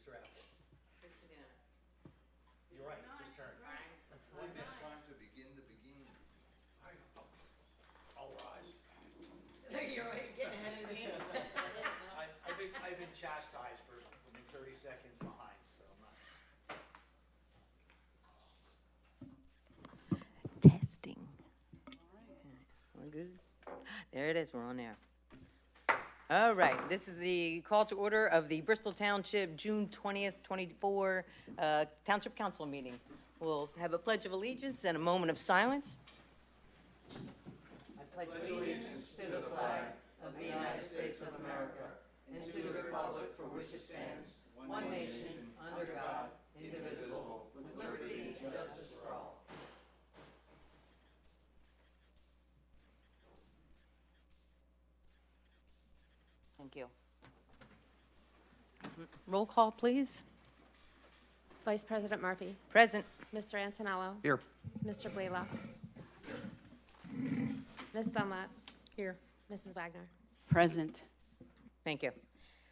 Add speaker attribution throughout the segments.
Speaker 1: strats. You're right, it just turned.
Speaker 2: It's time to begin the beginning.
Speaker 1: I'll rise.
Speaker 3: You're getting ahead of the game.
Speaker 1: I've been chastised for being 30 seconds behind, so I'm not.
Speaker 3: Testing. We're good. There it is, we're on there. All right, this is the call to order of the Bristol Township, June 20th, 24 Township Council meeting. We'll have a pledge of allegiance and a moment of silence. I pledge allegiance to the flag of the United States of America and to the republic for which it stands, one nation, under God, indivisible, with liberty and justice for all. Thank you. Roll call, please.
Speaker 4: Vice President Murphy.
Speaker 3: Present.
Speaker 4: Mr. Antonello.
Speaker 1: Here.
Speaker 4: Mr. Blaylock. Ms. Dunlap.
Speaker 3: Here.
Speaker 4: Mrs. Wagner.
Speaker 5: Present.
Speaker 3: Thank you.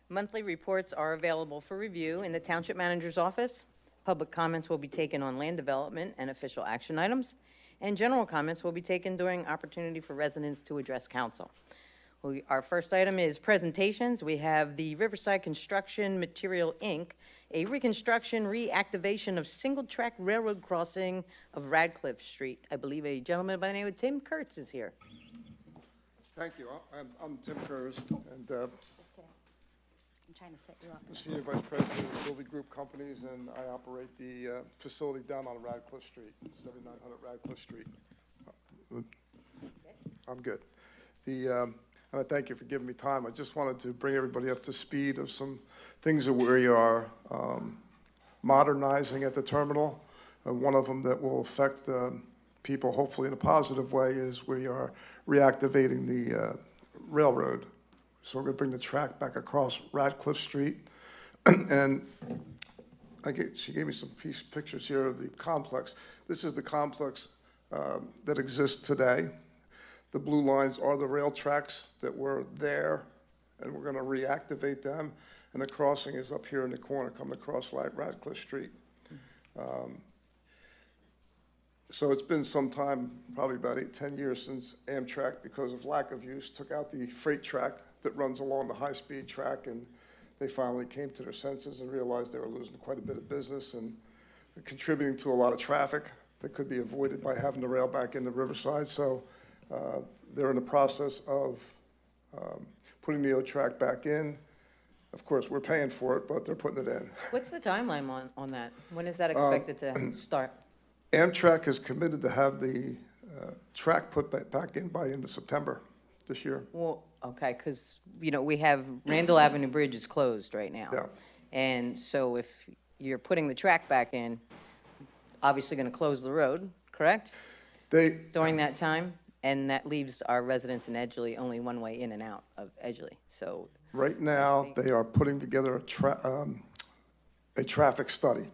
Speaker 3: Monthly reports are available for review in the Township Manager's office. Public comments will be taken on land development and official action items, and general comments will be taken during opportunity for residents to address council. Our first item is presentations. We have the Riverside Construction Material, Inc., a reconstruction, reactivation of single-track railroad crossing of Radcliffe Street. I believe a gentleman by the name of Tim Kurtz is here.
Speaker 6: Thank you. I'm Tim Kurz, and
Speaker 5: I'm trying to set you up.
Speaker 6: the Senior Vice President of Sylvie Group Companies, and I operate the facility down on Radcliffe Street, 7900 Radcliffe Street. I'm good. And I thank you for giving me time. I just wanted to bring everybody up to speed of some things that we are modernizing at the terminal. One of them that will affect people hopefully in a positive way is we are reactivating the railroad. So we're going to bring the track back across Radcliffe Street. And she gave me some pictures here of the complex. This is the complex that exists today. The blue lines are the rail tracks that were there, and we're going to reactivate them. And the crossing is up here in the corner, coming across Radcliffe Street. So it's been some time, probably about 10 years since Amtrak, because of lack of use, took out the freight track that runs along the high-speed track, and they finally came to their senses and realized they were losing quite a bit of business and contributing to a lot of traffic that could be avoided by having the rail back in the Riverside. So they're in the process of putting the O-track back in. Of course, we're paying for it, but they're putting it in.
Speaker 3: What's the timeline on that? When is that expected to start?
Speaker 6: Amtrak is committed to have the track put back in by end of September this year.
Speaker 3: Well, okay, because, we have Randall Avenue Bridge is closed right now.
Speaker 6: Yeah.
Speaker 3: And so if you're putting the track back in, obviously going to close the road, correct? During that time? And that leaves our residents in Edgeley only one way in and out of Edgeley, so.
Speaker 6: Right now, they are putting together a traffic study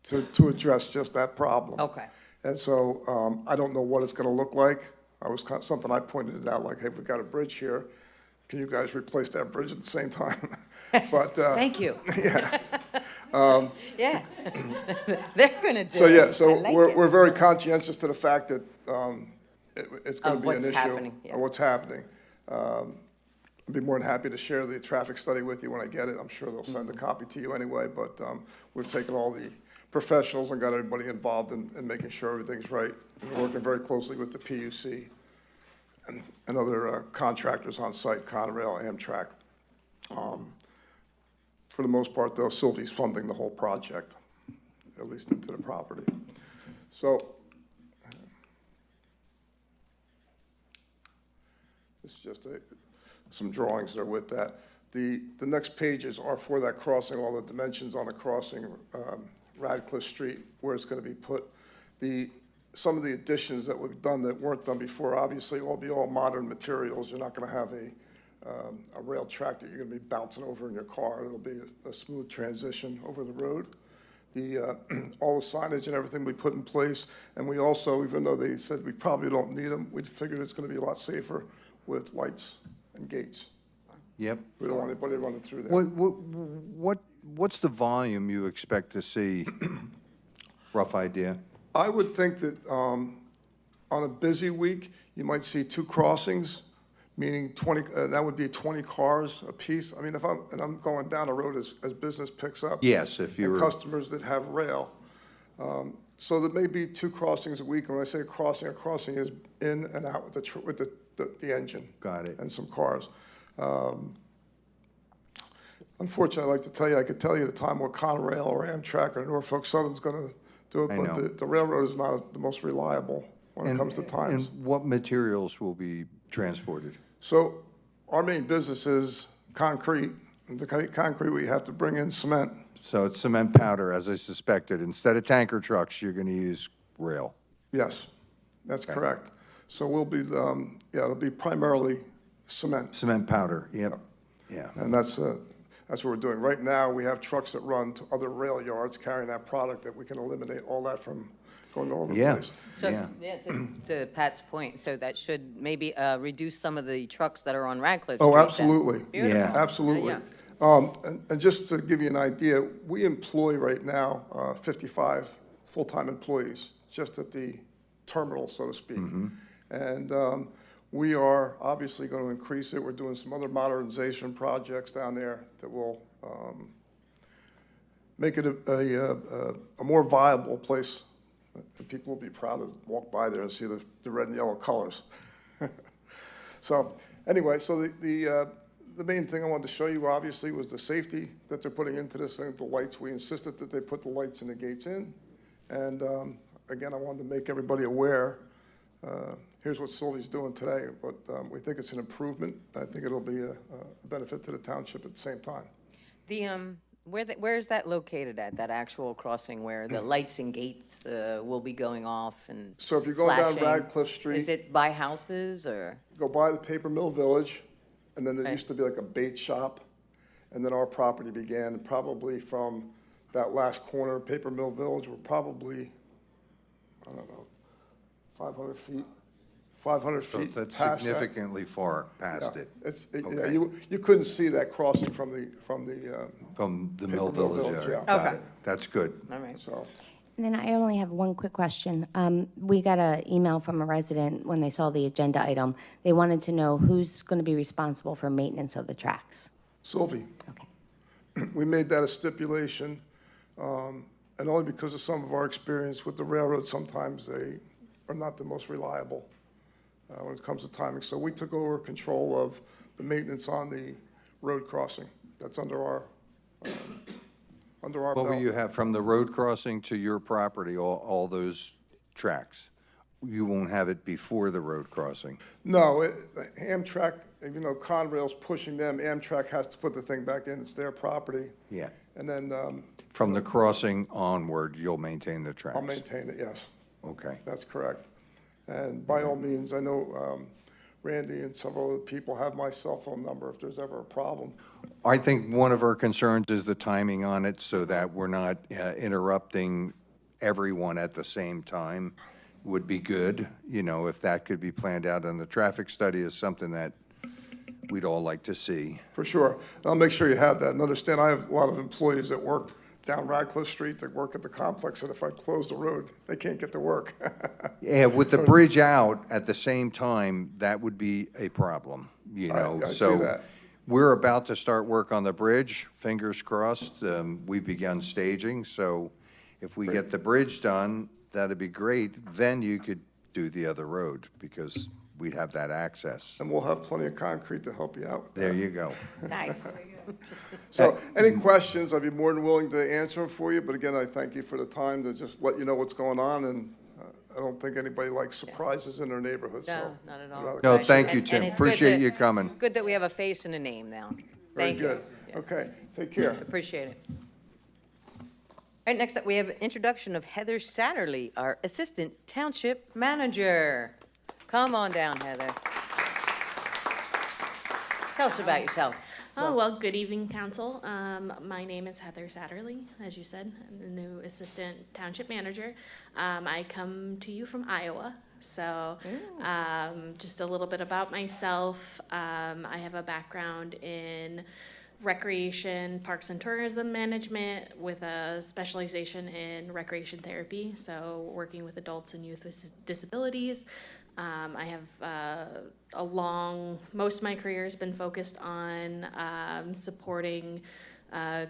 Speaker 6: to address just that problem.
Speaker 3: Okay.
Speaker 6: And so I don't know what it's going to look like. Something I pointed it out, like, hey, we've got a bridge here. Can you guys replace that bridge at the same time? But
Speaker 3: Thank you.
Speaker 6: Yeah.
Speaker 3: Yeah. They're going to do
Speaker 6: So, yeah, so
Speaker 3: I like
Speaker 6: we're
Speaker 3: it.
Speaker 6: very conscientious to the fact that it's going
Speaker 3: Of
Speaker 6: to be an
Speaker 3: what's
Speaker 6: issue.
Speaker 3: happening, yeah.
Speaker 6: Of what's happening. I'd be more than happy to share the traffic study with you when I get it. I'm sure they'll send a copy to you anyway, but we've taken all the professionals and got everybody involved in making sure everything's right. We're working very closely with the PUC and other contractors on site, Conrail, Amtrak. For the most part, though, Sylvie's funding the whole project, at least into the property. So this is just some drawings that are with that. The next pages are for that crossing, all the dimensions on the crossing, Radcliffe Street, where it's going to be put. Some of the additions that we've done that weren't done before, obviously, will be all modern materials. You're not going to have a rail track that you're going to be bouncing over in your car. It'll be a smooth transition over the road. All the signage and everything we put in place, and we also, even though they said we probably don't need them, we figured it's going to be a lot safer with lights and gates.
Speaker 7: Yep.
Speaker 6: We don't want anybody running through there.
Speaker 7: What what's the volume you expect to see? Rough idea?
Speaker 6: I would think that on a busy week, you might see 2 crossings, meaning 20, that would be 20 cars apiece. I mean, if I'm going down the road as business picks up.
Speaker 7: Yes, if you
Speaker 6: And
Speaker 7: were,
Speaker 6: customers that have rail. So there may be 2 crossings a week. When I say a crossing is in and out with the engine.
Speaker 7: Got it.
Speaker 6: And some cars. Unfortunately, I'd like to tell you, I could tell you the time where Conrail or Amtrak or Norfolk Southern's gonna do it,
Speaker 7: I
Speaker 6: but
Speaker 7: know.
Speaker 6: the railroad is not the most reliable when it comes to times.
Speaker 7: And what materials will be transported?
Speaker 6: So our main business is concrete. And to create concrete, we have to bring in cement.
Speaker 7: So it's cement powder, as I suspected. Instead of tanker trucks, you're going to use rail.
Speaker 6: Yes, that's correct. So we'll be, it'll be primarily cement.
Speaker 7: Cement powder, yep, yeah.
Speaker 6: And that's what we're doing. Right now, we have trucks that run to other rail yards carrying that product that we can eliminate all that from going all over the
Speaker 7: Yeah.
Speaker 6: place.
Speaker 3: So,
Speaker 7: Yeah.
Speaker 3: yeah, to Pat's point, so that should maybe reduce some of the trucks that are on Radcliffe Street
Speaker 6: Oh,
Speaker 3: then.
Speaker 6: absolutely.
Speaker 3: Beautiful.
Speaker 7: Yeah.
Speaker 6: Absolutely.
Speaker 3: Yeah.
Speaker 6: And just to give you an idea, we employ right now 55 full-time employees just at the terminal, so to speak. And we are obviously going to increase it. We're doing some other modernization projects down there that will make it a more viable place. And people will be proud to walk by there and see the red and yellow colors. So anyway, so the main thing I wanted to show you, obviously, was the safety that they're putting into this thing, the lights. We insisted that they put the lights and the gates in. And again, I wanted to make everybody aware, here's what Sylvie's doing today, but we think it's an improvement. I think it'll be a benefit to the township at the same time.
Speaker 3: The, where is that located at, that actual crossing where the lights and gates will be going off and
Speaker 6: So if you're going down
Speaker 3: flashing?
Speaker 6: Radcliffe Street,
Speaker 3: Is it by houses or?
Speaker 6: go by the Paper Mill Village, and then there
Speaker 3: Okay.
Speaker 6: used to be like a bait shop, and then our property began probably from that last corner of Paper Mill Village. We're probably, I don't know, 500 feet, 500
Speaker 7: So
Speaker 6: feet
Speaker 7: that's
Speaker 6: past that.
Speaker 7: significantly far past
Speaker 6: Yeah,
Speaker 7: it,
Speaker 6: yeah,
Speaker 7: Okay.
Speaker 6: you couldn't see that crossing from the,
Speaker 7: from the
Speaker 6: Paper
Speaker 7: Mill
Speaker 6: Mill
Speaker 7: Village
Speaker 6: Village,
Speaker 7: area.
Speaker 6: yeah.
Speaker 7: Got
Speaker 3: Okay.
Speaker 7: it. That's good.
Speaker 3: All right.
Speaker 6: so.
Speaker 5: And then I only have one quick question. We got an email from a resident when they saw the agenda item. They wanted to know who's going to be responsible for maintenance of the tracks.
Speaker 6: Sylvie,
Speaker 5: Okay.
Speaker 6: we made that a stipulation, and only because of some of our experience with the railroad, sometimes they are not the most reliable when it comes to timing. So we took over control of the maintenance on the road crossing. That's under our
Speaker 7: What
Speaker 6: belt.
Speaker 7: will you have from the road crossing to your property, all those tracks? You won't have it before the road crossing?
Speaker 6: No, Amtrak, even though Conrail's pushing them, Amtrak has to put the thing back in. It's their property.
Speaker 7: Yeah.
Speaker 6: And then
Speaker 7: From the crossing onward, you'll maintain the tracks?
Speaker 6: I'll maintain it, yes.
Speaker 7: Okay.
Speaker 6: That's correct. And by all means, I know Randy and several other people have my cell phone number if there's ever a problem.
Speaker 7: I think one of our concerns is the timing on it, so that we're not interrupting everyone at the same time would be good. You know, if that could be planned out, and the traffic study is something that we'd all like to see.
Speaker 6: For sure. And I'll make sure you have that. And understand, I have a lot of employees that work down Radcliffe Street, that work at the complex, and if I close the road, they can't get to work.
Speaker 7: Yeah, with the bridge out at the same time, that would be a problem, you know?
Speaker 6: I see
Speaker 7: So
Speaker 6: that.
Speaker 7: we're about to start work on the bridge, fingers crossed. We've begun staging, so if we get the bridge done, that'd be great. Then you could do the other road, because we'd have that access.
Speaker 6: And we'll have plenty of concrete to help you out with that.
Speaker 7: There you go.
Speaker 3: Nice.
Speaker 6: So any questions, I'd be more than willing to answer them for you. But again, I thank you for the time to just let you know what's going on. And I don't think anybody likes surprises in their neighborhood, so.
Speaker 3: No, not at all.
Speaker 6: I'd rather-
Speaker 7: No,
Speaker 3: Right.
Speaker 7: thank you,
Speaker 3: And
Speaker 7: Tim.
Speaker 3: it's good
Speaker 7: Appreciate
Speaker 3: that-
Speaker 7: you coming.
Speaker 3: Good that we have a face and a name now.
Speaker 6: Very
Speaker 3: Thank you.
Speaker 6: good. Okay, take care.
Speaker 3: Appreciate it. All right, next up, we have introduction of Heather Satterley, our Assistant Township Manager. Come on down, Heather. Tell us about yourself.
Speaker 8: Oh, well, good evening, council. My name is Heather Satterley, as you said. I'm the new assistant township manager. I come to you from Iowa, so just a little bit about myself. I have a background in recreation, parks and tourism management with a specialization in recreation therapy. So working with adults and youth with disabilities. I have most of my career has been focused on supporting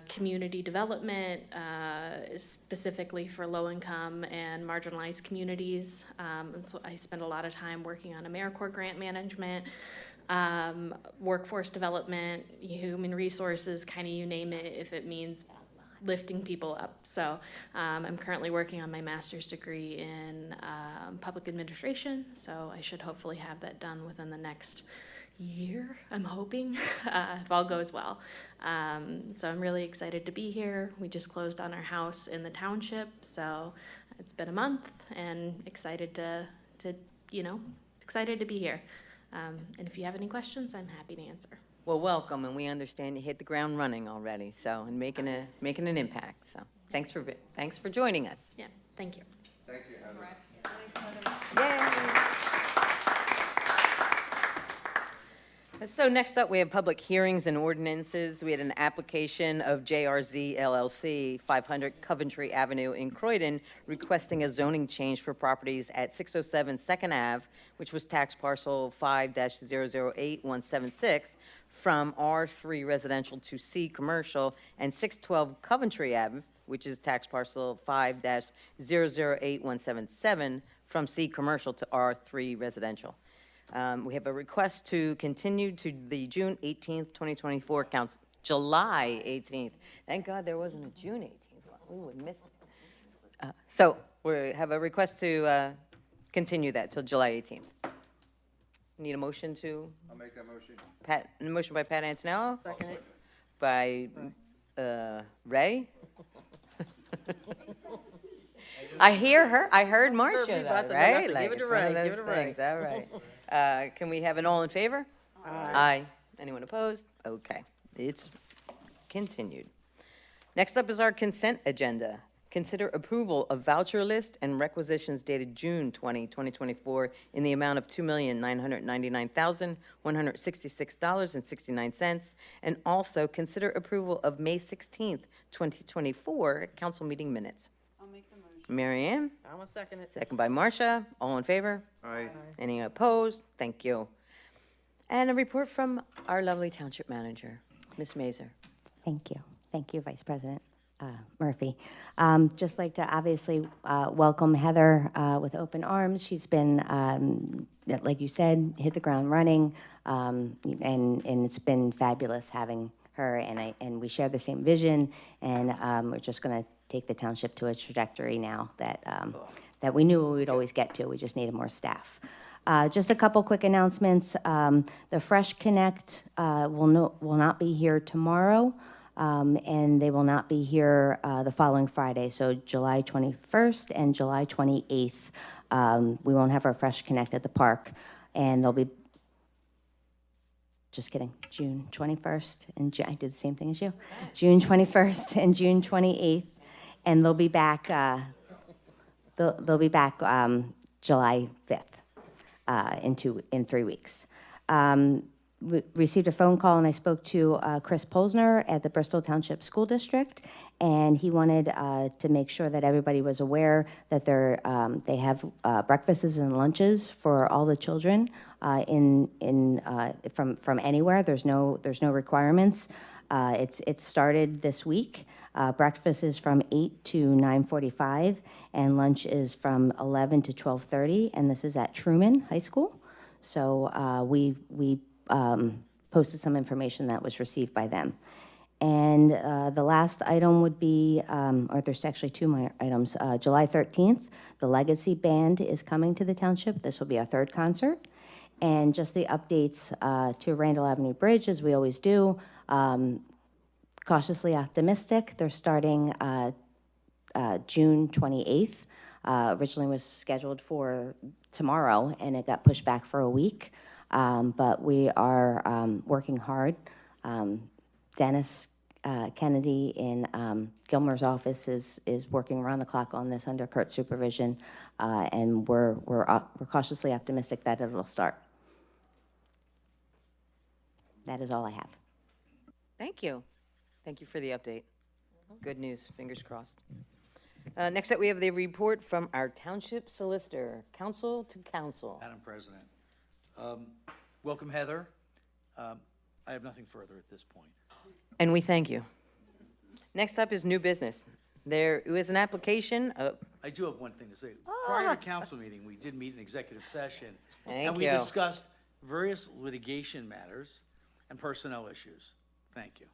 Speaker 8: community development, specifically for low-income and marginalized communities. And so I spend a lot of time working on AmeriCorps grant management, workforce development, human resources, kind of you name it, if it means lifting people up. So I'm currently working on my master's degree in public administration, so I should hopefully have that done within the next year, I'm hoping, if all goes well. So I'm really excited to be here. We just closed on our house in the township, so it's been a month, and excited to excited to be here. And if you have any questions, I'm happy to answer.
Speaker 3: Well, welcome, and we understand you hit the ground running already, so, and making an impact, so. Thanks for joining us.
Speaker 8: Yeah, thank you.
Speaker 2: Thank you, Heather.
Speaker 3: So next up, we have public hearings and ordinances. We had an application of JRZ LLC, 500 Coventry Avenue in Croydon, requesting a zoning change for properties at 607 Second Ave, which was tax parcel 5-008176, from R3 residential to C commercial, and 612 Coventry Ave, which is tax parcel 5-008177, from C commercial to R3 residential. We have a request to continue to the June 18th, 2024 council, July 18th. Thank God there wasn't a June 18th one. We would miss it. So we have a request to continue that till July 18th. Need a motion to?
Speaker 2: I'll make that motion.
Speaker 3: A motion by Pat Antonello. Second. By Ray. I heard Marcia, though, right? Like, it's one of those things. All right. Can we have an all in favor? Aye. Anyone opposed? Okay. It's continued. Next up is our consent agenda. Consider approval of voucher list and requisitions dated June 20, 2024 in the amount of $2,999,166.69. And also consider approval of May 16th, 2024 council meeting minutes. Mary Ann?
Speaker 9: I'm a second it.
Speaker 3: Second by Marcia. All in favor?
Speaker 2: Aye.
Speaker 3: Any opposed? Thank you. And a report from our lovely township manager, Ms. Mazur.
Speaker 5: Thank you. Thank you, Vice President Murphy. Just like to obviously welcome Heather with open arms. She's been, like you said, hit the ground running, and it's been fabulous having her, and we share the same vision, and we're just going to take the township to a trajectory now that that we knew we would always get to. We just needed more staff. Just a couple quick announcements. The Fresh Connect will not be here tomorrow, and they will not be here the following Friday, so July 21st and July 28th. We won't have our Fresh Connect at the park, and they'll be, just kidding, June 21st, and I did the same thing as you. June 21st and June 28th, and they'll be back, they'll be back July 5th in 3 weeks. We received a phone call, and I spoke to Chris Polsner at the Bristol Township School District, and he wanted to make sure that everybody was aware that they have breakfasts and lunches for all the children from anywhere. There's no requirements. It started this week. Breakfast is from 8 to 9:45, and lunch is from 11 to 12:30, and this is at Truman High School. So we posted some information that was received by them. And the last item would be, or there's actually two more items. July 13th, the Legacy Band is coming to the township. This will be our third concert. And just the updates to Randall Avenue Bridge, as we always do. Cautiously optimistic. They're starting June 28th. Originally was scheduled for tomorrow, and it got pushed back for a week. But we are working hard. Dennis Kennedy in Gilmer's office is working around the clock on this under Kurt's supervision, and we're cautiously optimistic that it will start. That is all I have.
Speaker 3: Thank you. Thank you for the update. Good news, fingers crossed. Next up, we have the report from our township solicitor, council to council.
Speaker 1: Madam President. Welcome, Heather. I have nothing further at this point.
Speaker 3: And we thank you. Next up is new business. There is an application of,
Speaker 1: I do have one thing to say. Prior to council meeting, we did meet in executive session.
Speaker 3: Thank
Speaker 1: And we
Speaker 3: you.
Speaker 1: discussed various litigation matters and personnel issues. Thank you.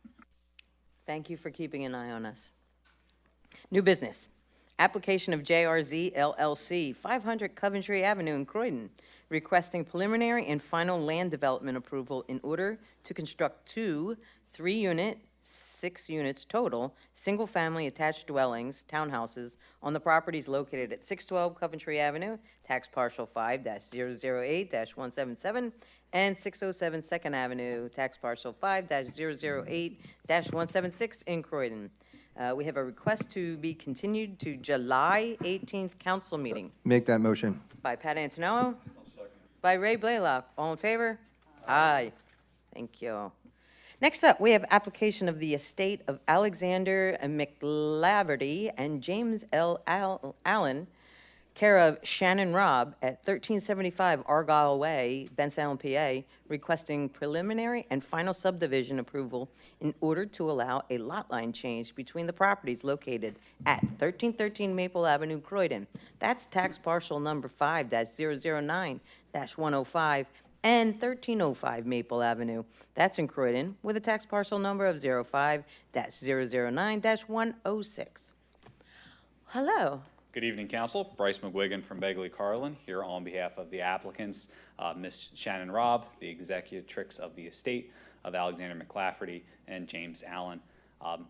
Speaker 3: thank you for keeping an eye on us. New business. Application of JRZ LLC, 500 Coventry Avenue in Croydon, requesting preliminary and final land development approval in order to construct two 3-unit, 6 units total, single-family attached dwellings, townhouses, on the properties located at 612 Coventry Avenue, tax parcel 5-008-177, and 607 Second Avenue, tax parcel 5-008-176 in Croydon. We have a request to be continued to July 18th council meeting
Speaker 7: Make that motion.
Speaker 3: by Pat Antonello. By Ray Blaylock. All in favor? Aye. Thank you. Next up, we have application of the estate of Alexander McLaverty and James L. Allen, care of Shannon Robb at 1375 Argyle Way, Bensalem, PA, requesting preliminary and final subdivision approval in order to allow a lot line change between the properties located at 1313 Maple Avenue, Croydon. That's tax parcel number 5-009-105 and 1305 Maple Avenue. That's in Croydon, with a tax parcel number of 05-009-106. Hello.
Speaker 9: Good evening, Council. Bryce McGuigan from Begley Carlin, here on behalf of the applicants, Ms. Shannon Robb, the executrix of the estate of Alexander McLafferty, and James Allen.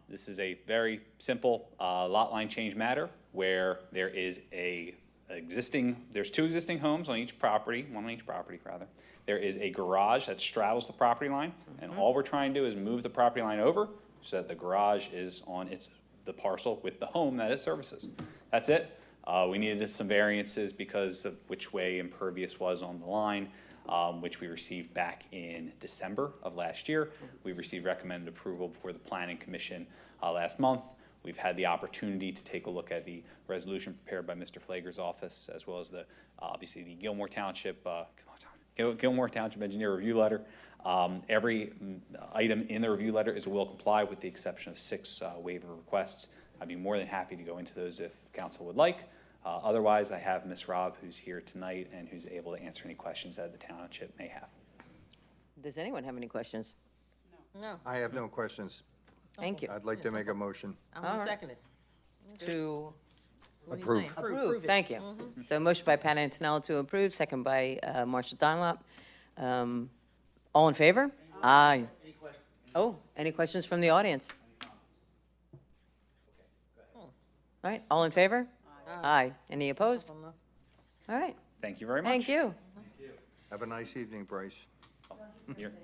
Speaker 9: This is a very simple lot line change matter where there is there's 2 existing homes on each property, one on each property, rather. There is a garage that straddles the property line, and all we're trying to do is move the property line over so that the garage is on the parcel with the home that it services. That's it. We needed some variances because of which way impervious was on the line, which we received back in December of last year. We received recommended approval before the Planning Commission last month. We've had the opportunity to take a look at the resolution prepared by Mr. Flager's office, as well as obviously the Gilmore Township Engineer Review Letter. Every item in the review letter is a will comply with the exception of 6 waiver requests. I'd be more than happy to go into those if council would like. Otherwise, I have Ms. Robb, who's here tonight and who's able to answer any questions that the township may have.
Speaker 3: Does anyone have any questions?
Speaker 10: No.
Speaker 7: I have no questions.
Speaker 3: Thank you.
Speaker 7: I'd like to make a motion.
Speaker 10: I'm
Speaker 3: All
Speaker 10: gonna
Speaker 3: right.
Speaker 10: second it.
Speaker 3: To
Speaker 10: What are you
Speaker 7: Approve.
Speaker 10: saying?
Speaker 3: approve,
Speaker 10: it.
Speaker 3: thank you. So motion by Pat Antonello to approve, second by Marcia Dunlop. All in favor? Aye.
Speaker 1: Any questions?
Speaker 3: Oh, any questions from the audience? All right, all in favor? Aye. Any opposed? All right,
Speaker 9: Thank you very much.
Speaker 3: thank you.
Speaker 7: Have a nice evening, Bryce.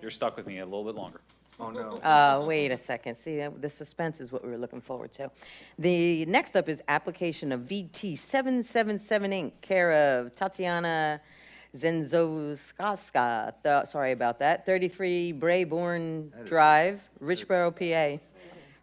Speaker 9: You're stuck with me a little bit longer.
Speaker 7: Oh, no.
Speaker 3: Wait a second. See, the suspense is what we were looking forward to. The next up is application of VT 777 Inc., care of Tatiana Zenzowska, sorry about that, 33 Brayborn Drive, Richboro, PA,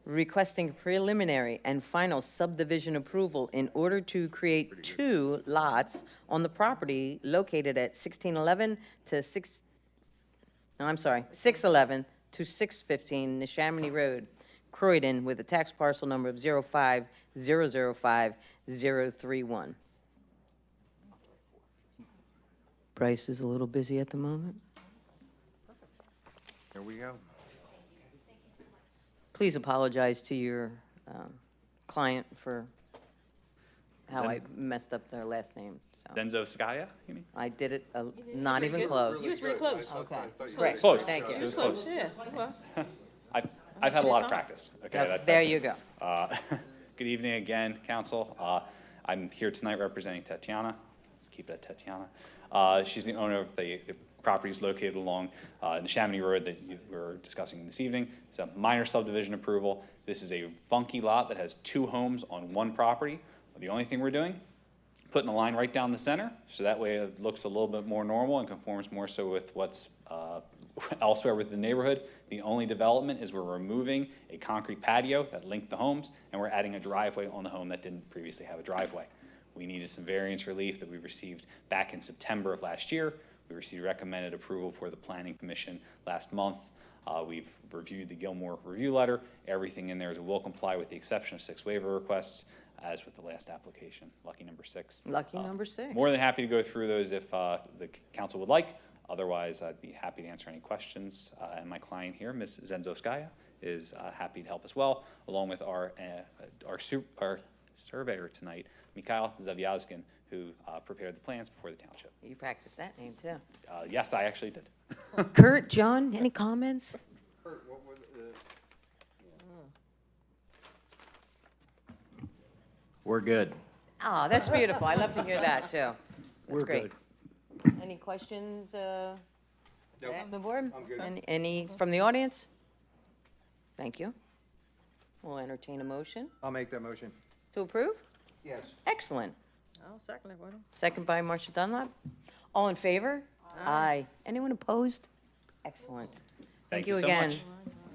Speaker 3: requesting preliminary and final subdivision approval in order to create 2 lots on the property located at 611 to 615 Neshaminy Road, Croydon, with a tax parcel number of 05005-031. Bryce is a little busy at the moment.
Speaker 7: Here we go.
Speaker 3: Please apologize to your client for how I messed up their last name. So
Speaker 9: Zenzowskaya, you mean?
Speaker 3: I did it not even close.
Speaker 10: You was real close.
Speaker 3: Okay,
Speaker 6: Great.
Speaker 3: great.
Speaker 9: Close.
Speaker 3: Thank
Speaker 9: It
Speaker 3: you.
Speaker 9: was close.
Speaker 10: Yeah, it was.
Speaker 9: I've had a lot of practice. Okay,
Speaker 3: Now,
Speaker 9: that-
Speaker 3: there
Speaker 9: that's
Speaker 3: you
Speaker 9: it.
Speaker 3: go.
Speaker 9: Good evening again, council. I'm here tonight representing Tatiana. Let's keep it at Tatiana. She's the owner of the properties located along Neshaminy Road that we're discussing this evening. It's a minor subdivision approval. This is a funky lot that has 2 homes on one property. The only thing we're doing, putting a line right down the center, so that way it looks a little bit more normal and conforms more so with what's elsewhere within the neighborhood. The only development is we're removing a concrete patio that linked the homes, and we're adding a driveway on the home that didn't previously have a driveway. We needed some variance relief that we received back in September of last year. We received recommended approval for the Planning Commission last month. We've reviewed the Gilmore review letter. Everything in there will comply with the exception of 6 waiver requests, as with the last application, lucky number 6.
Speaker 3: Lucky number 6.
Speaker 9: More than happy to go through those if the council would like. Otherwise, I'd be happy to answer any questions. And my client here, Ms. Zenzowskaya, is happy to help as well, along with our surveyor tonight, Mikhail Zavyazkin, who prepared the plans before the township.
Speaker 3: You practiced that name, too.
Speaker 9: Yes, I actually did.
Speaker 3: Kurt, John, any comments?
Speaker 2: Kurt, what were
Speaker 11: We're good.
Speaker 3: Oh, that's beautiful. I love to hear that, too. That's
Speaker 1: We're
Speaker 3: great.
Speaker 1: good.
Speaker 3: Any questions
Speaker 2: Nope.
Speaker 3: from the board?
Speaker 2: I'm good.
Speaker 3: Any from the audience? Thank you. We'll entertain a motion
Speaker 7: I'll make that motion.
Speaker 3: to approve.
Speaker 2: Yes.
Speaker 3: Excellent.
Speaker 10: I'll second it, Gordon.
Speaker 3: Second by Marcia Dunlap. All in favor? Aye. Anyone opposed? Excellent. Thank you
Speaker 9: so
Speaker 3: again.
Speaker 9: much.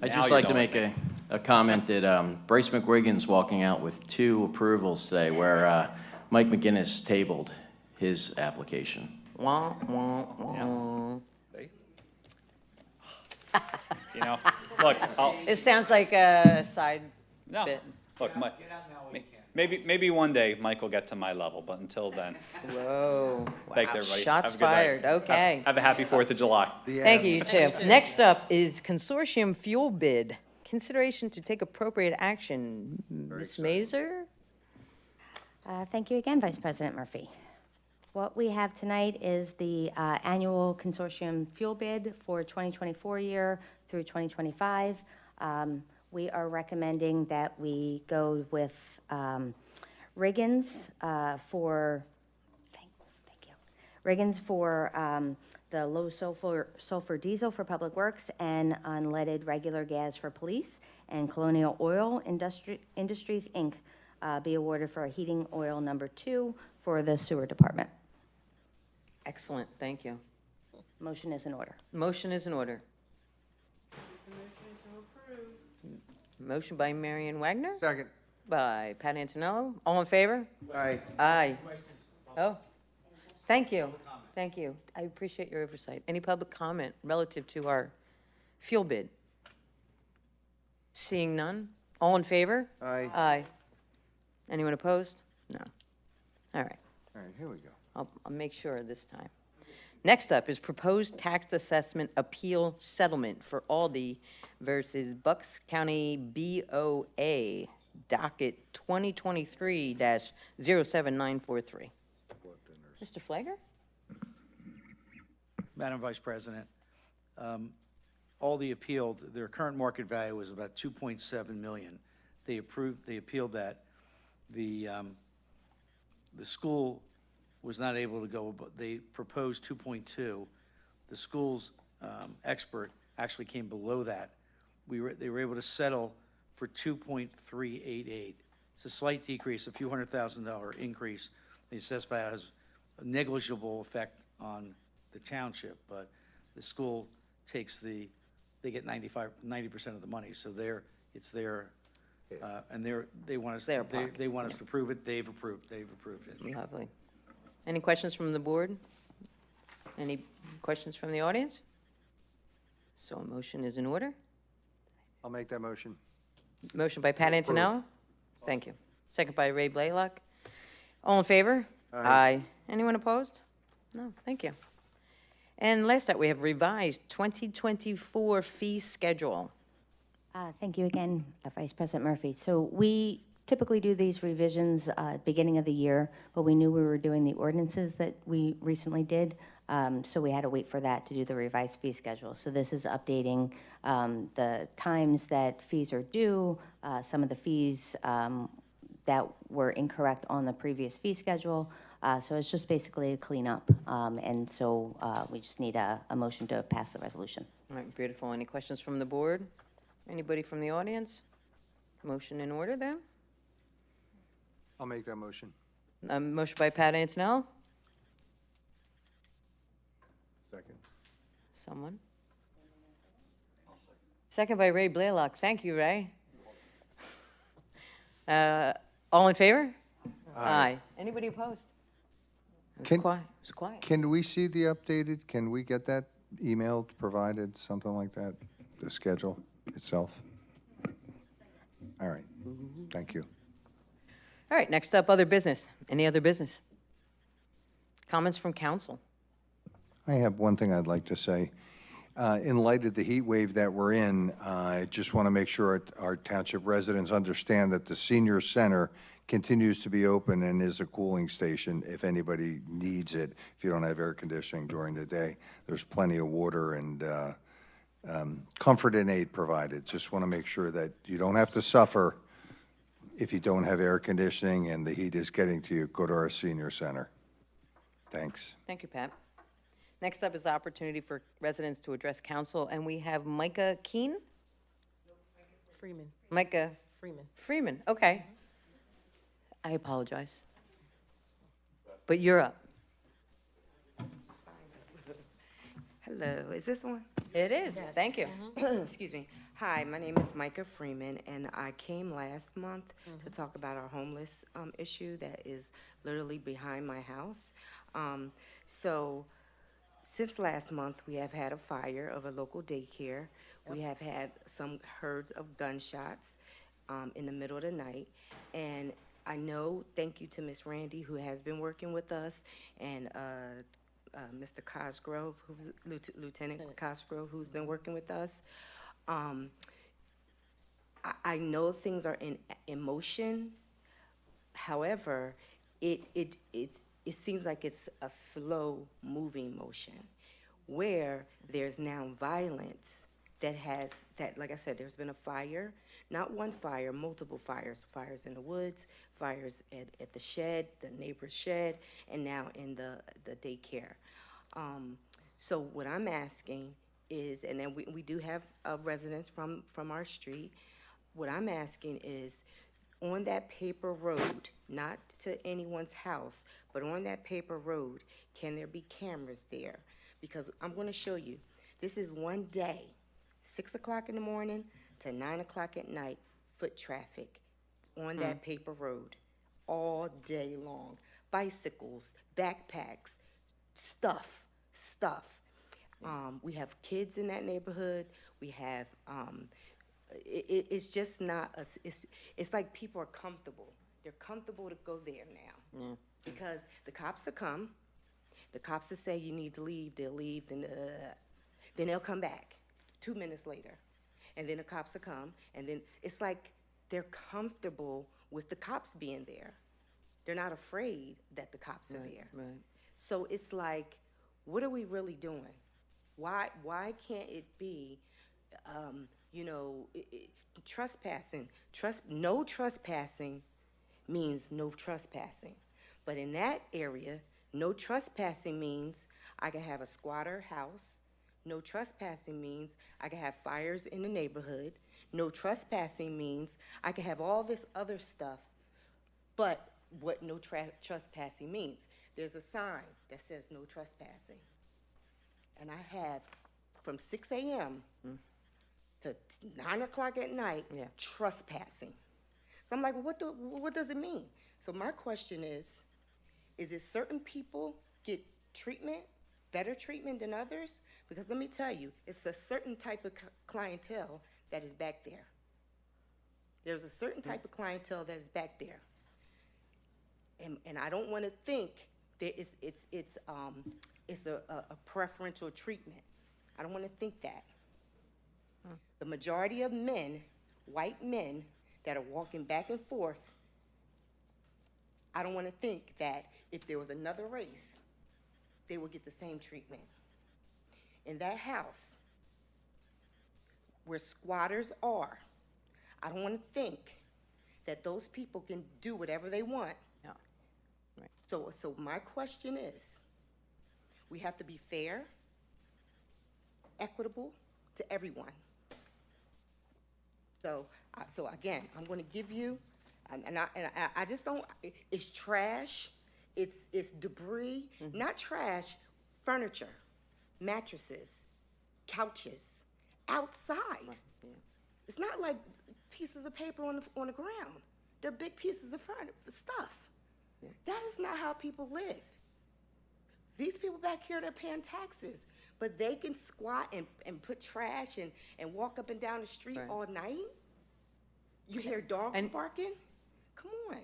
Speaker 11: I'd
Speaker 9: Now
Speaker 11: just
Speaker 9: you're
Speaker 11: like to
Speaker 9: done
Speaker 11: make
Speaker 9: with
Speaker 11: a comment that Bryce McGuigan's walking out with 2 approvals today, where Mike McGinnis tabled his application.
Speaker 3: Wah, wah, wah.
Speaker 9: See? You know, look,
Speaker 3: It sounds like a side
Speaker 9: no,
Speaker 3: bit.
Speaker 9: look, maybe one day Mike will get to my level, but until then,
Speaker 3: Whoa.
Speaker 9: thanks,
Speaker 3: Wow.
Speaker 9: everybody.
Speaker 3: Shots
Speaker 9: Have a good night.
Speaker 3: fired. Okay.
Speaker 9: Have a happy 4th of July.
Speaker 3: Thank you, you too. Next up is consortium fuel bid. Consideration to take appropriate action. Ms. Mazer?
Speaker 5: Thank you again, Vice President Murphy. What we have tonight is the annual consortium fuel bid for 2024 year through 2025. We are recommending that we go with Riggins for, thank you, Riggins for the low sulfur diesel for Public Works and unleaded regular gas for police, and Colonial Oil Industries, Inc. Be awarded for a heating oil number 2 for the sewer department.
Speaker 3: Excellent, thank you.
Speaker 5: Motion is in order.
Speaker 3: Motion is in order. Motion by Marion Wagner,
Speaker 7: Second.
Speaker 3: by Pat Antonello. All in favor?
Speaker 7: Aye.
Speaker 3: Aye. Oh, thank you. Thank you. I appreciate your oversight. Any public comment relative to our fuel bid? Seeing none? All in favor?
Speaker 7: Aye.
Speaker 3: Aye. Anyone opposed? No. All right.
Speaker 7: All right, here we go.
Speaker 3: I'll make sure this time. Next up is proposed tax assessment appeal settlement for Aldi versus Bucks County BOA, docket 2023-07943. Mr. Flagger?
Speaker 1: Madam Vice President, Aldi appealed, their current market value was about 2.7 million. They appealed that. The school was not able to go, but they proposed 2.2. The school's expert actually came below that. They were able to settle for 2.388. It's a slight decrease, a few $100,000 increase. They specify it has a negligible effect on the township, but the school takes they get 90% of the money, so it's their, and they want us,
Speaker 3: Their pocket,
Speaker 1: they want us to approve it, they've approved it.
Speaker 3: Lovely. Any questions from the board? Any questions from the audience? So a motion is in order.
Speaker 7: I'll make that motion.
Speaker 3: Motion by Pat Antonello. Thank you. Second by Ray Blaylock. All in favor? Aye. Anyone opposed? No, thank you. And last up, we have revised 2024 fee schedule.
Speaker 5: Thank you again, Vice President Murphy. So we typically do these revisions beginning of the year, but we knew we were doing the ordinances that we recently did, so we had to wait for that to do the revised fee schedule. So this is updating the times that fees are due, some of the fees that were incorrect on the previous fee schedule. So it's just basically a cleanup, and so we just need a motion to pass the resolution.
Speaker 3: All right, beautiful. Any questions from the board? Anybody from the audience? Motion in order then?
Speaker 7: I'll make that motion.
Speaker 3: Motion by Pat Antonello.
Speaker 7: Second.
Speaker 3: Someone? Second by Ray Blaylock. Thank you, Ray. All in favor? Aye. Anybody opposed? It was
Speaker 7: Can-
Speaker 3: quiet. It was quiet.
Speaker 7: Can we see the updated, can we get that emailed, provided, something like that, the schedule itself? All right, thank you.
Speaker 3: All right, next up, other business. Any other business? Comments from council?
Speaker 7: I have one thing I'd like to say. In light of the heat wave that we're in, I just want to make sure our township residents understand that the senior center continues to be open and is a cooling station if anybody needs it, if you don't have air conditioning during the day. There's plenty of water and comfort and aid provided. Just want to make sure that you don't have to suffer if you don't have air conditioning and the heat is getting to you. Go to our senior center. Thanks.
Speaker 3: Thank you, Pat. Next up is the opportunity for residents to address council, and we have Micah Keen?
Speaker 10: Freeman.
Speaker 3: Micah
Speaker 10: Freeman.
Speaker 3: Freeman, okay. I apologize. But you're up.
Speaker 12: Hello, is this one?
Speaker 3: It is, thank you.
Speaker 12: Excuse me. Hi, my name is Micah Freeman, and I came last month to talk about our homeless issue that is literally behind my house. So, since last month, we have had a fire of a local daycare. We have had some herds of gunshots in the middle of the night. And I know, thank you to Miss Randy, who has been working with us, and Mr. Cosgrove, who's Lieutenant Cosgrove, who's been working with us. I know things are in motion. However, it seems like it's a slow moving motion where there's now violence that like I said, there's been a fire, not one fire, multiple fires in the woods, fires at the shed, the neighbor's shed, and now in the daycare. So what I'm asking is, and then we do have residents from our street, what I'm asking is, on that paper road, not to anyone's house, but on that paper road, can there be cameras there? Because I'm going to show you, this is one day, 6 o'clock in the morning to 9 o'clock at night, foot traffic on that paper road all day long. Bicycles, backpacks, stuff. We have kids in that neighborhood. We have, it's just not, it's like people are comfortable. They're comfortable to go there now. Because the cops will come. The cops will say you need to leave. They'll leave. Then they'll come back 2 minutes later. And then the cops will come. And then it's like they're comfortable with the cops being there. They're not afraid that the cops are there.
Speaker 3: Right. So
Speaker 12: So it's like, what are we really doing? Why can't it be, trespassing? No trespassing means no trespassing. But in that area, no trespassing means I can have a squatter house. No trespassing means I can have fires in the neighborhood. No trespassing means I can have all this other stuff. But what no trespassing means, there's a sign that says no trespassing. And I have from 6 a.m. to 9 o'clock at night, trespassing. So I'm like, what does it mean? So my question is it certain people get treatment, better treatment than others? Because let me tell you, it's a certain type of clientele that is back there. There's a certain type of clientele that is back there. And I don't want to think that it's a preferential treatment. I don't want to think that. The majority of men, white men, that are walking back and forth, I don't want to think that if there was another race, they would get the same treatment. In that house, where squatters are, I don't want to think that those people can do whatever they want.
Speaker 3: No. Right.
Speaker 12: So my question is, we have to be fair, equitable to everyone. So again, I'm going to give you, and I just don't. It's trash, it's debris, not trash, furniture, mattresses, couches, outside. It's not like pieces of paper on the ground. They're big pieces of stuff. That is not how people live. These people back here, they're paying taxes, but they can squat and put trash and walk up and down the street all night? You hear dogs barking? Come on.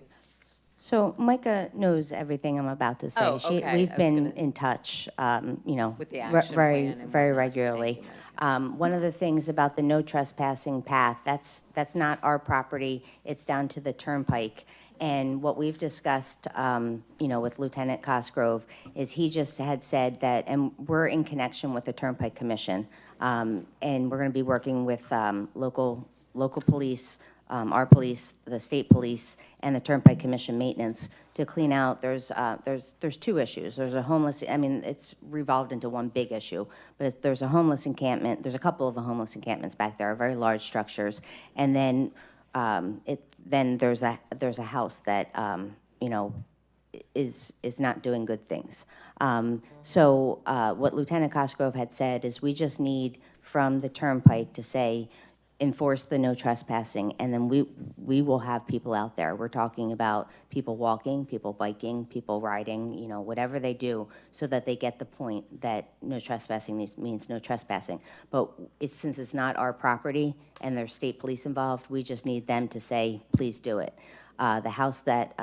Speaker 5: So Micah knows everything I'm about to say.
Speaker 3: Oh, okay.
Speaker 5: We've
Speaker 3: I was
Speaker 5: been
Speaker 3: gonna-
Speaker 5: in touch,
Speaker 3: With the
Speaker 5: very,
Speaker 3: action plan and
Speaker 5: very
Speaker 3: whatnot.
Speaker 5: regularly. One of the things about the no trespassing path, that's not our property. It's down to the turnpike. And what we've discussed, with Lieutenant Cosgrove is he just had said that, and we're in connection with the Turnpike Commission, and we're going to be working with local police, our police, the state police, and the Turnpike Commission maintenance to clean out. There's two issues. There's a homeless, it's revolved into one big issue, but there's a homeless encampment. There's a couple of homeless encampments back there, very large structures, and then there's a house that is not doing good things. So what Lieutenant Cosgrove had said is we just need from the turnpike to say enforce the no trespassing, and then we will have people out there. We're talking about people walking, people biking, people riding, whatever they do, so that they get the point that no trespassing means no trespassing. But since it's not our property and there's state police involved, we just need them to say, please do it. The house that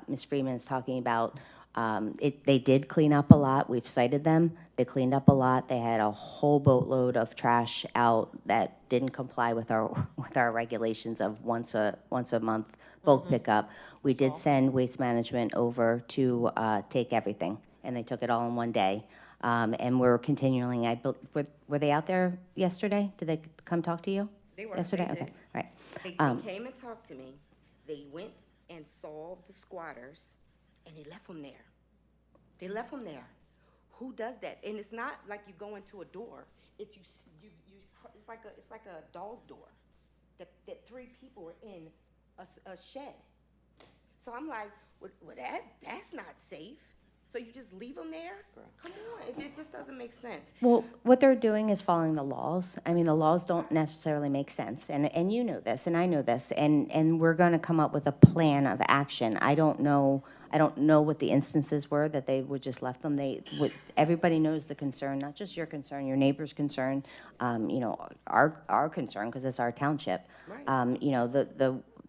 Speaker 5: Ms. Freeman is talking about, they did clean up a lot. We've cited them. They cleaned up a lot. They had a whole boatload of trash out that didn't comply with our regulations of once a month bulk pickup. We did send Waste Management over to take everything, and they took it all in one day. And we're continuing. Were they out there yesterday? Did they come talk to you?
Speaker 12: They were.
Speaker 5: Yesterday?
Speaker 12: They did.
Speaker 5: Okay, all right.
Speaker 12: They came and talked to me. They went and saw the squatters, and they left them there. They left them there. Who does that? And it's not like you go into a door. It's it's like a dog door that three people are in a shed. So I'm like, well, that's not safe. So you just leave them there? Come on, it just doesn't make sense.
Speaker 5: Well, what they're doing is following the laws. The laws don't necessarily make sense, and you know this, and I know this, and we're going to come up with a plan of action. I don't know what the instances were that they would just left them. Everybody knows the concern, not just your concern, your neighbor's concern, our concern, because it's our township.
Speaker 12: Right.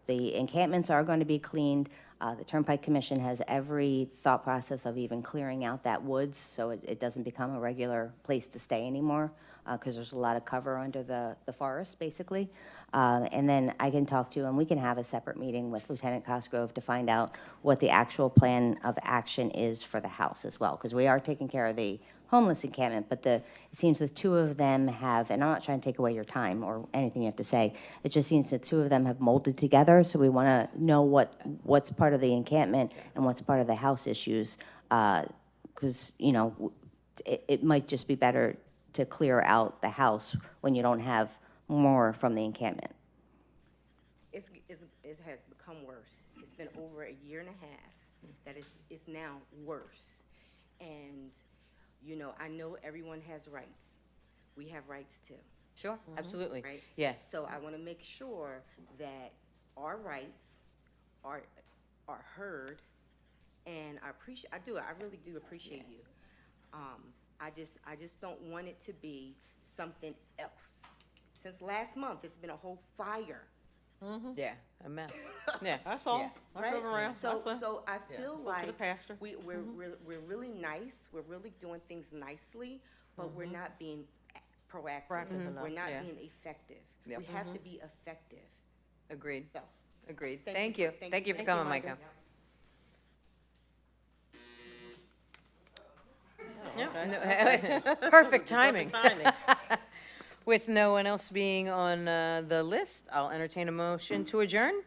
Speaker 5: The encampments are going to be cleaned. The Turnpike Commission has every thought process of even clearing out that woods so it doesn't become a regular place to stay anymore, because there's a lot of cover under the forest, basically. And then I can talk to, and we can have a separate meeting with Lieutenant Cosgrove to find out what the actual plan of action is for the house as well, because we are taking care of the homeless encampment, but it seems the two of them have, and I'm not trying to take away your time or anything you have to say, it just seems the two of them have molded together, so we want to know what's part of the encampment and what's part of the house issues, because, it might just be better to clear out the house when you don't have more from the encampment.
Speaker 12: It has become worse. It's been over a year and a half that it's now worse. And I know everyone has rights. We have rights too.
Speaker 3: Sure, absolutely.
Speaker 12: Right?
Speaker 3: Yeah.
Speaker 12: So I want to make sure that our rights are heard, and I really do appreciate you. I just don't want it to be something else. Since last month, it's been a whole fire.
Speaker 3: Yeah, a mess. Yeah.
Speaker 10: I saw.
Speaker 3: Yeah.
Speaker 10: I
Speaker 12: Right?
Speaker 10: drove around.
Speaker 12: So I feel
Speaker 10: Spoke to the
Speaker 12: like
Speaker 10: pastor.
Speaker 12: we're really nice. We're really doing things nicely, but we're not being proactive.
Speaker 10: Proactive enough,
Speaker 12: We're not
Speaker 10: yeah.
Speaker 12: being effective.
Speaker 3: Yep.
Speaker 12: We have to be effective.
Speaker 3: Agreed.
Speaker 12: So,
Speaker 3: Agreed.
Speaker 12: Thank
Speaker 3: Thank
Speaker 12: you.
Speaker 3: you.
Speaker 12: Thank
Speaker 3: Thank
Speaker 12: you.
Speaker 3: you for
Speaker 12: Thank you,
Speaker 3: coming, Micah. Perfect timing. With no one else being on the list, I'll entertain a motion to adjourn.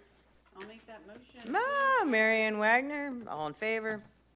Speaker 10: I'll make that motion.
Speaker 3: Marion Wagner, all in favor?